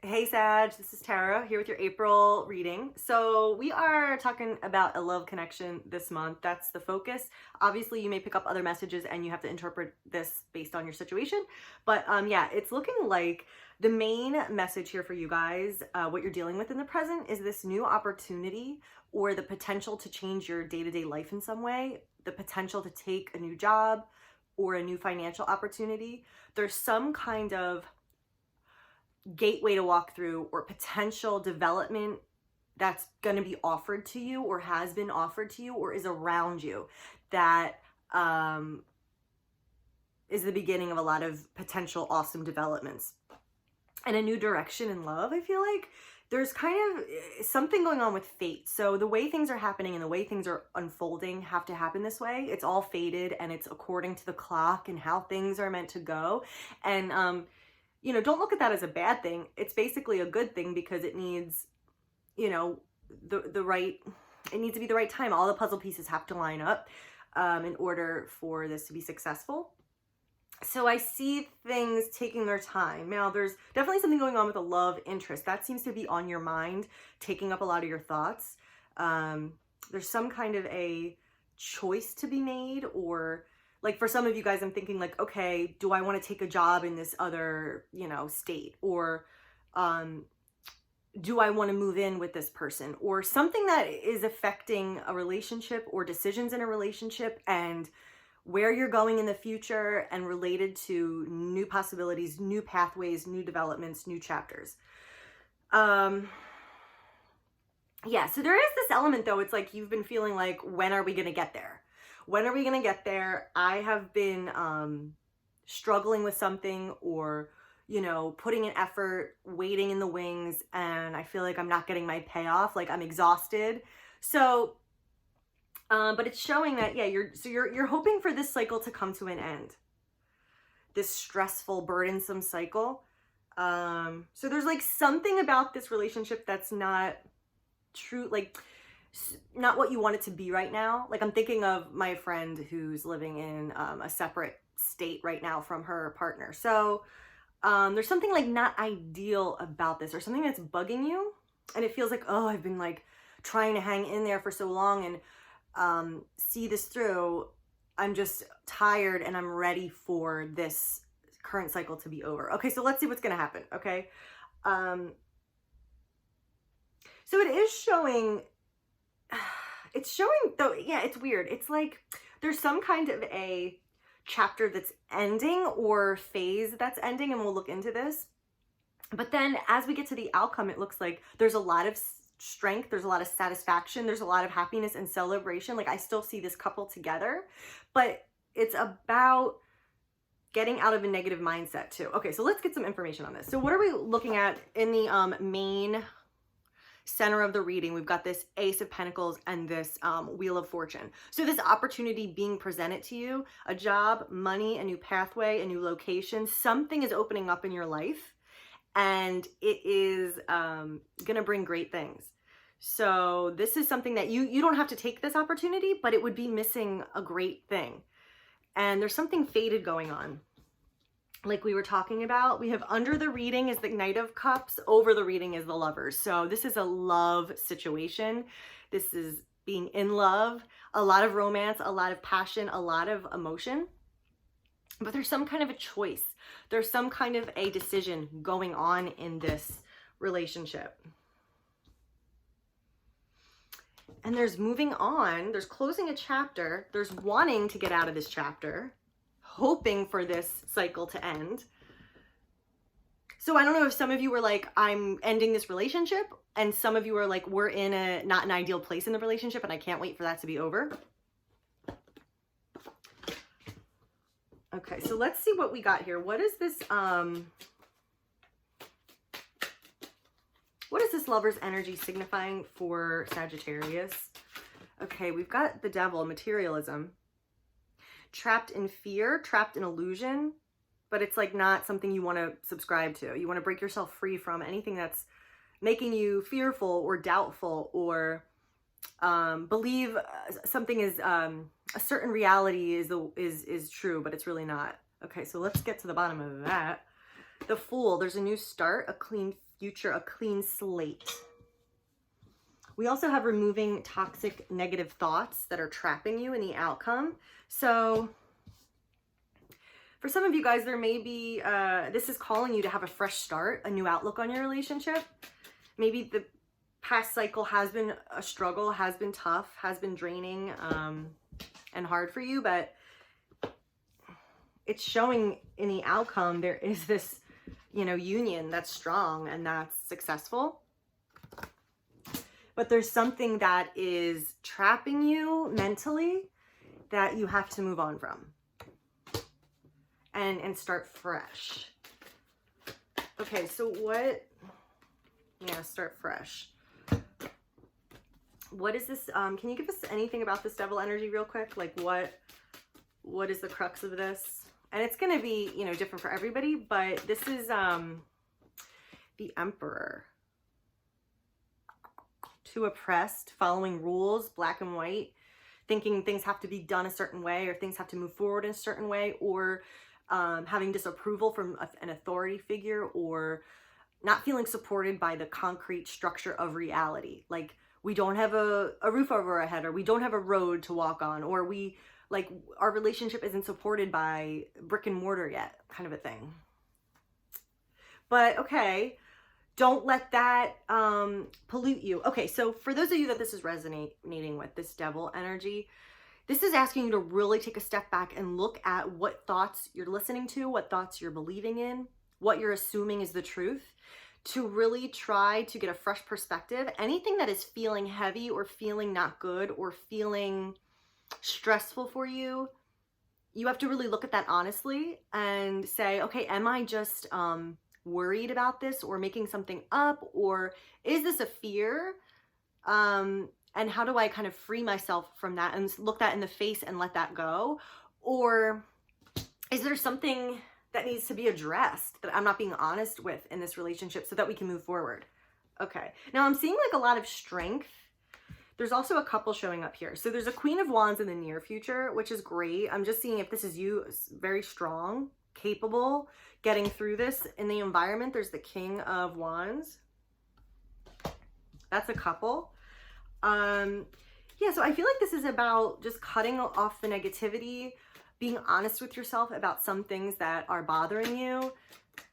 Hey Sag, this is Tara here with your April reading. So we are talking about a love connection this month. That's the focus. Obviously, you may pick up other messages and you have to interpret this based on your situation. But yeah, it's looking like the main message here for you guys, what you're dealing with in the present, is this new opportunity or the potential to change your day-to-day life in some way, the potential to take a new job or a new financial opportunity. There's some kind of gateway to walk through or potential development that's going to be offered to you or has been offered to you or is around you that is the beginning of a lot of potential awesome developments and a new direction in love. I feel like there's kind of something going on with fate. So the way things are happening and the way things are unfolding have to happen this way. It's all fated and it's according to the clock and how things are meant to go. And don't look at that as a bad thing. It's basically a good thing because it needs, the right, it needs to be the right time. All the puzzle pieces have to line up in order for this to be successful. So I see things taking their time. Now, there's definitely something going on with a love interest. That seems to be on your mind, taking up a lot of your thoughts. There's some kind of a choice to be made, or like for some of you guys, I'm thinking like, okay, do I want to take a job in this other, state? Or do I want to move in with this person? Or something that is affecting a relationship or decisions in a relationship and where you're going in the future and related to new possibilities, new pathways, new developments, new chapters. Yeah, so there is this element though. It's like you've been feeling like, when are we going to get there? When are we going to get there? I have been struggling with something or, putting in effort, waiting in the wings, and I feel like I'm not getting my payoff. Like I'm exhausted. So, but it's showing that, yeah, you're hoping for this cycle to come to an end. This stressful, burdensome cycle. So there's like something about this relationship that's not true, like not what you want it to be right now. Like I'm thinking of my friend who's living in a separate state right now from her partner. So there's something like not ideal about this, or something that's bugging you. And it feels like, oh, I've been like trying to hang in there for so long and see this through. I'm just tired and I'm ready for this current cycle to be over. Okay, so let's see what's going to happen. Okay. So it is showing, though, yeah, it's weird. It's like there's some kind of a chapter that's ending or phase that's ending, and we'll look into this. But then as we get to the outcome, it looks like there's a lot of strength, there's a lot of satisfaction, there's a lot of happiness and celebration. Like I still see this couple together, but it's about getting out of a negative mindset too. Okay, so let's get some information on this. So what are we looking at in the main center of the reading? We've got this Ace of Pentacles and this Wheel of Fortune. So this opportunity being presented to you, a job, money, a new pathway, a new location, something is opening up in your life and it is going to bring great things. So this is something that you don't have to take this opportunity, but it would be missing a great thing. And there's something fated going on. Like we were talking about, we have under the reading is the Knight of Cups, over the reading is the Lovers. So this is a love situation. This is being in love, a lot of romance, a lot of passion, a lot of emotion. But there's some kind of a choice. There's some kind of a decision going on in this relationship. And there's moving on, there's closing a chapter, there's wanting to get out of this chapter, hoping for this cycle to end. So I don't know if some of you were like, I'm ending this relationship, and some of you are like, we're in a not an ideal place in the relationship and I can't wait for that to be over. Okay, so let's see what we got here. What is this Lover's energy signifying for Sagittarius? Okay, we've got the Devil, materialism. Trapped in fear, trapped in illusion, but it's like not something you want to subscribe to. You want to break yourself free from anything that's making you fearful or doubtful or believe something is a certain reality is true, but it's really not. Okay, so let's get to the bottom of that. The Fool, there's a new start, a clean future, a clean slate. We also have removing toxic negative thoughts that are trapping you in the outcome. So for some of you guys, there may be, this is calling you to have a fresh start, a new outlook on your relationship. Maybe the past cycle has been a struggle, has been tough, has been draining and hard for you, but it's showing in the outcome there is this, you know, union that's strong and that's successful. But there's something that is trapping you mentally that you have to move on from and start fresh. Okay, so what, yeah, start fresh. What is this? Can you give us anything about this devil energy real quick? Like what is the crux of this? And it's going to be, you know, different for everybody, but this is the Emperor. Too oppressed, following rules, black and white, thinking things have to be done a certain way or things have to move forward in a certain way, or having disapproval from an authority figure, or not feeling supported by the concrete structure of reality. Like, we don't have a roof over our head, or we don't have a road to walk on, or we, like, our relationship isn't supported by brick and mortar yet, kind of a thing. But okay, don't let that pollute you. Okay, so for those of you that this is resonating with, this devil energy, this is asking you to really take a step back and look at what thoughts you're listening to, what thoughts you're believing in, what you're assuming is the truth, to really try to get a fresh perspective. Anything that is feeling heavy or feeling not good or feeling stressful for you, you have to really look at that honestly and say, okay, am I just worried about this or making something up, or is this a fear? And how do I kind of free myself from that and look that in the face and let that go? Or is there something that needs to be addressed that I'm not being honest with in this relationship so that we can move forward? Okay, now I'm seeing like a lot of strength. There's also a couple showing up here. So there's a Queen of Wands in the near future, which is great. I'm just seeing if this is you, very strong, capable, getting through this. In the environment, there's the King of Wands. That's a couple. Yeah, so I feel like this is about just cutting off the negativity, being honest with yourself about some things that are bothering you,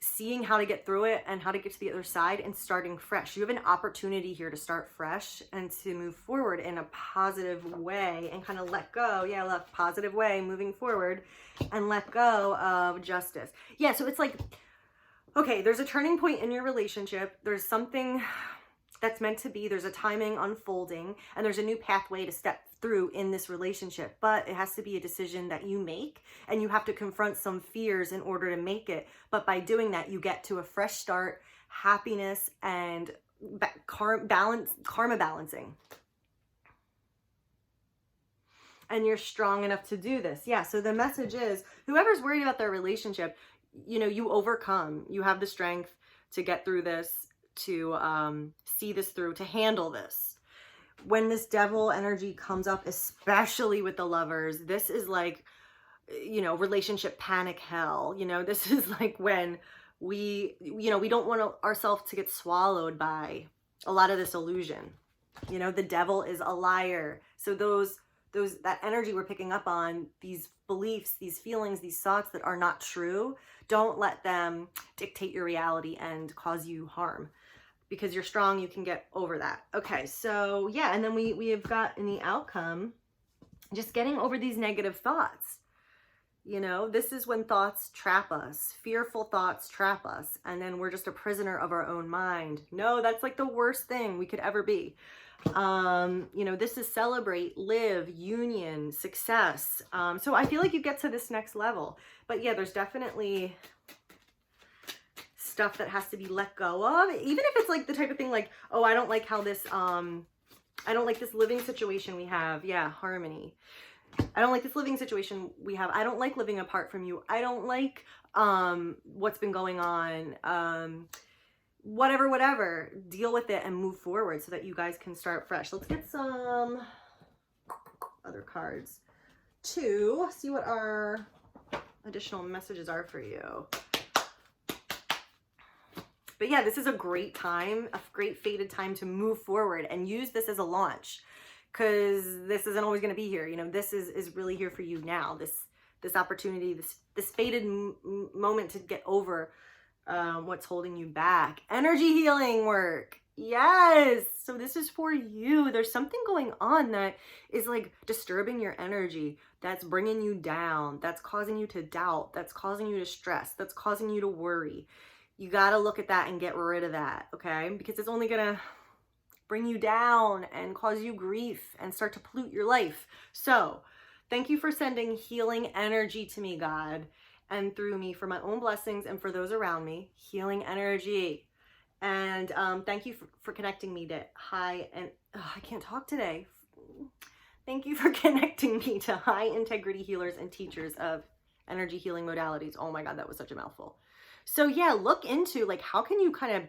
seeing how to get through it and how to get to the other side, and starting fresh. You have an opportunity here to start fresh and to move forward in a positive way and kind of let go. Yeah, left positive way, moving forward and let go of justice. Yeah, so it's like, okay, there's a turning point in your relationship. There's something that's meant to be. There's a timing unfolding, and there's a new pathway to step through in this relationship, but it has to be a decision that you make, and you have to confront some fears in order to make it. But by doing that, you get to a fresh start, happiness, and karma balancing. And you're strong enough to do this. Yeah, so the message is, whoever's worried about their relationship, you know, you overcome. You have the strength to get through this, to see this through, to handle this. When this devil energy comes up, especially with the lovers, this is like, you know, relationship panic hell. You know, this is like when we, you know, we don't want ourselves to get swallowed by a lot of this illusion. You know, the devil is a liar. So that energy we're picking up on, these beliefs, these feelings, these thoughts that are not true, don't let them dictate your reality and cause you harm. Because you're strong, you can get over that. Okay, so yeah, and then we have got in the outcome, just getting over these negative thoughts. You know, this is when thoughts trap us. Fearful thoughts trap us. And then we're just a prisoner of our own mind. No, that's like the worst thing we could ever be. You know, this is celebrate, live, union, success. So I feel like you get to this next level. But yeah, there's definitely stuff that has to be let go of, even if it's like the type of thing like, oh, I don't like how this I don't like this living situation we have. Yeah, harmony. I don't like this living situation we have. I don't like living apart from you. I don't like what's been going on. Whatever. Deal with it and move forward so that you guys can start fresh. Let's get some other cards to see what our additional messages are for you. But yeah, this is a great time, a great fated time to move forward and use this as a launch, because this isn't always going to be here. You know, this is really here for you now. This opportunity, this fated moment to get over what's holding you back. Energy healing work. Yes. So this is for you. There's something going on that is like disturbing your energy, that's bringing you down, that's causing you to doubt, that's causing you to stress, that's causing you to worry. You got to look at that and get rid of that, okay? Because it's only going to bring you down and cause you grief and start to pollute your life. So thank you for sending healing energy to me, God, and through me, for my own blessings and for those around me. Healing energy. And thank you for connecting me to high, and I can't talk today. Thank you for connecting me to high integrity healers and teachers of energy healing modalities. Oh my God, that was such a mouthful. So yeah, look into like, how can you kind of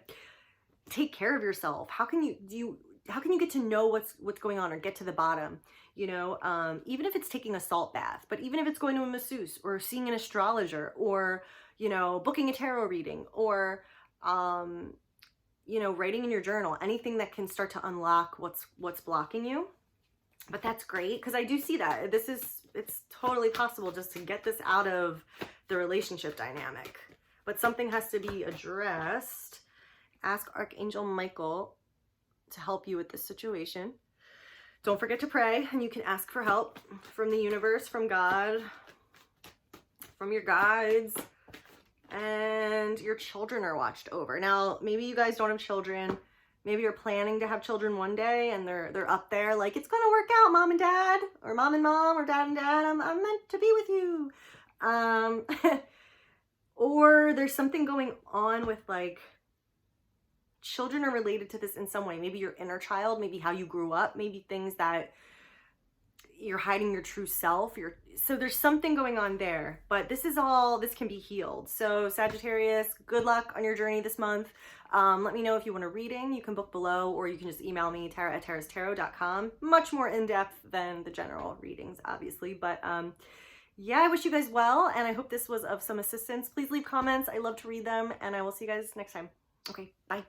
take care of yourself? How can you get to know what's going on or get to the bottom? You know, even if it's taking a salt bath, but even if it's going to a masseuse or seeing an astrologer or, you know, booking a tarot reading or, you know, writing in your journal, anything that can start to unlock what's blocking you. But that's great, because I do see that it's totally possible just to get this out of the relationship dynamic, but something has to be addressed. Ask Archangel Michael to help you with this situation. Don't forget to pray, and you can ask for help from the universe, from God, from your guides. And your children are watched over. Now, maybe you guys don't have children. Maybe you're planning to have children one day and they're up there like, it's gonna work out, mom and dad, or mom and mom, or dad and dad. I'm meant to be with you. Or there's something going on with like, children are related to this in some way. Maybe your inner child, maybe how you grew up, maybe things that you're hiding your true self. So there's something going on there, but this can be healed. So Sagittarius, good luck on your journey this month. Let me know if you want a reading. You can book below, or you can just email me, tara@tarastarot.com. Much more in-depth than the general readings, obviously. But yeah, I wish you guys well, and I hope this was of some assistance. Please leave comments. I love to read them, and I will see you guys next time. Okay, bye.